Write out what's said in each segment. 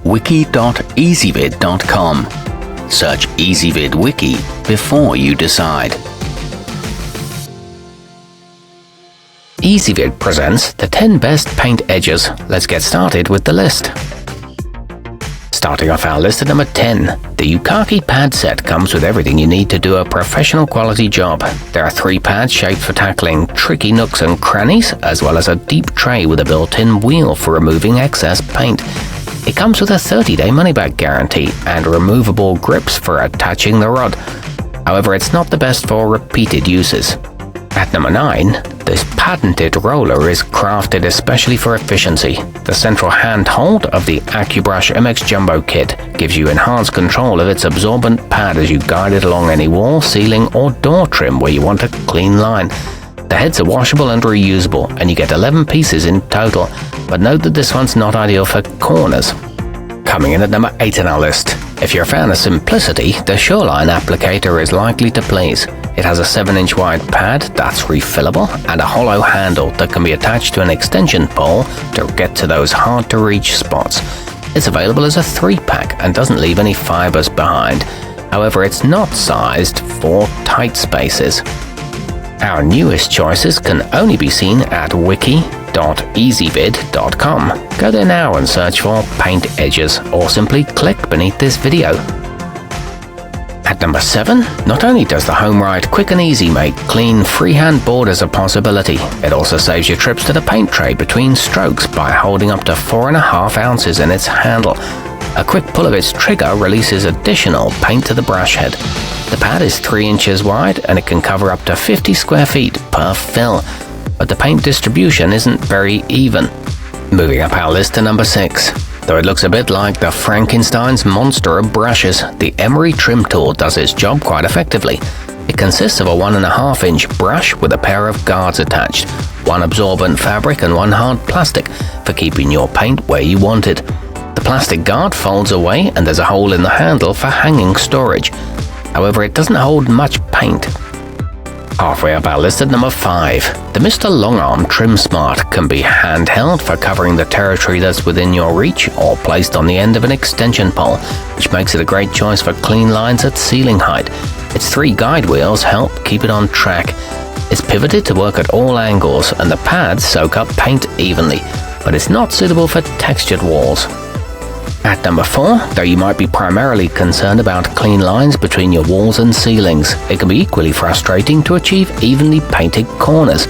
wiki.ezvid.com. Search Ezvid Wiki before you decide. Ezvid presents the 10 best paint edges. Let's get started with the list. Starting off our list at number 10, the Yukaki pad set comes with everything you need to do a professional quality job. There are 3 pads shaped for tackling tricky nooks and crannies, as well as a deep tray with a built-in wheel for removing excess paint. It comes with a 30-day money-back guarantee and removable grips for attaching the rod. However, it's not the best for repeated uses. At number 9, this patented roller is crafted especially for efficiency. The central handhold of the accubrush MX Jumbo Kit gives you enhanced control of its absorbent pad as you guide it along any wall, ceiling, or door trim where you want a clean line. The heads are washable and reusable, and you get 11 pieces in total, but note that this one's not ideal for corners. Coming in at number 8 on our list. If you're a fan of simplicity, the shur-line applicator is likely to please. It has a 7-inch wide pad that's refillable and a hollow handle that can be attached to an extension pole to get to those hard-to-reach spots. It's available as a 3-pack and doesn't leave any fibers behind. However, it's not sized for tight spaces. Our newest choices can only be seen at wiki.ezvid.com. Go there now and search for paint edges, or simply click beneath this video. At number 7, not only does the homeright quick and easy make clean freehand borders a possibility, it also saves you trips to the paint tray between strokes by holding up to 4.5 ounces in its handle. A quick pull of its trigger releases additional paint to the brush head. The pad is 3 inches wide and it can cover up to 50 square feet per fill, but the paint distribution isn't very even. Moving up our list to number 6. Though it looks a bit like the Frankenstein's monster of brushes, the emery trim tool does its job quite effectively. It consists of a 1.5-inch brush with a pair of guards attached, one absorbent fabric and one hard plastic for keeping your paint where you want it. The plastic guard folds away and there's a hole in the handle for hanging storage. However, it doesn't hold much paint. Halfway up our list at number 5, the Mr. Longarm Trim Smart can be handheld for covering the territory that's within your reach or placed on the end of an extension pole, which makes it a great choice for clean lines at ceiling height. Its 3 guide wheels help keep it on track. It's pivoted to work at all angles and the pads soak up paint evenly, but it's not suitable for textured walls. At number 4, though you might be primarily concerned about clean lines between your walls and ceilings, it can be equally frustrating to achieve evenly painted corners.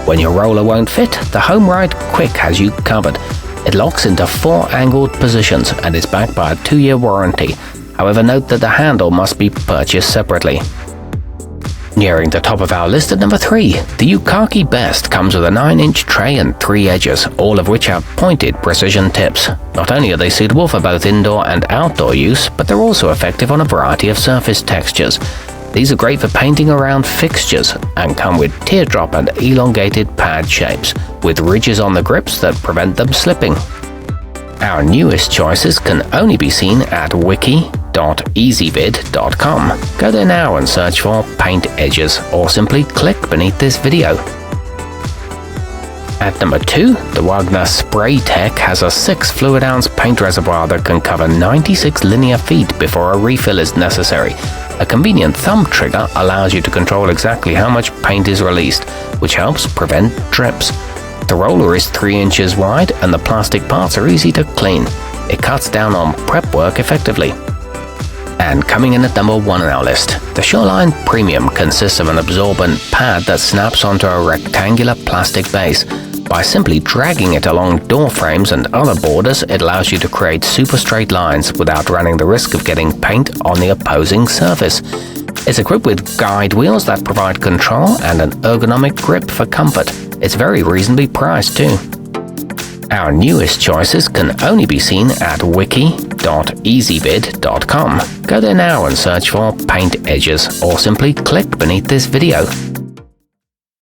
When your roller won't fit, the homeright Quick has you covered. It locks into 4 angled positions and is backed by a 2-year warranty. However, note that the handle must be purchased separately. Nearing the top of our list at number 3, the Yukaki Best comes with a 9-inch tray and 3 edges, all of which have pointed precision tips. Not only are they suitable for both indoor and outdoor use, but they're also effective on a variety of surface textures. These are great for painting around fixtures and come with teardrop and elongated pad shapes, with ridges on the grips that prevent them slipping. Our newest choices can only be seen at wiki.ezvid.com. Go there now and search for paint edges, or simply click beneath this video. At number 2, the Wagner SprayTech has a 6 fluid-ounce paint reservoir that can cover 96 linear feet before a refill is necessary. A convenient thumb trigger allows you to control exactly how much paint is released, which helps prevent drips. The roller is 3 inches wide and the plastic parts are easy to clean. It cuts down on prep work effectively. And coming in at number 1 on our list, the shur-line Premium consists of an absorbent pad that snaps onto a rectangular plastic base. By simply dragging it along door frames and other borders, it allows you to create super straight lines without running the risk of getting paint on the opposing surface. It's equipped with guide wheels that provide control and an ergonomic grip for comfort. It's very reasonably priced too. Our newest choices can only be seen at wiki.ezvid.com. Go there now and search for paint edges, or simply click beneath this video.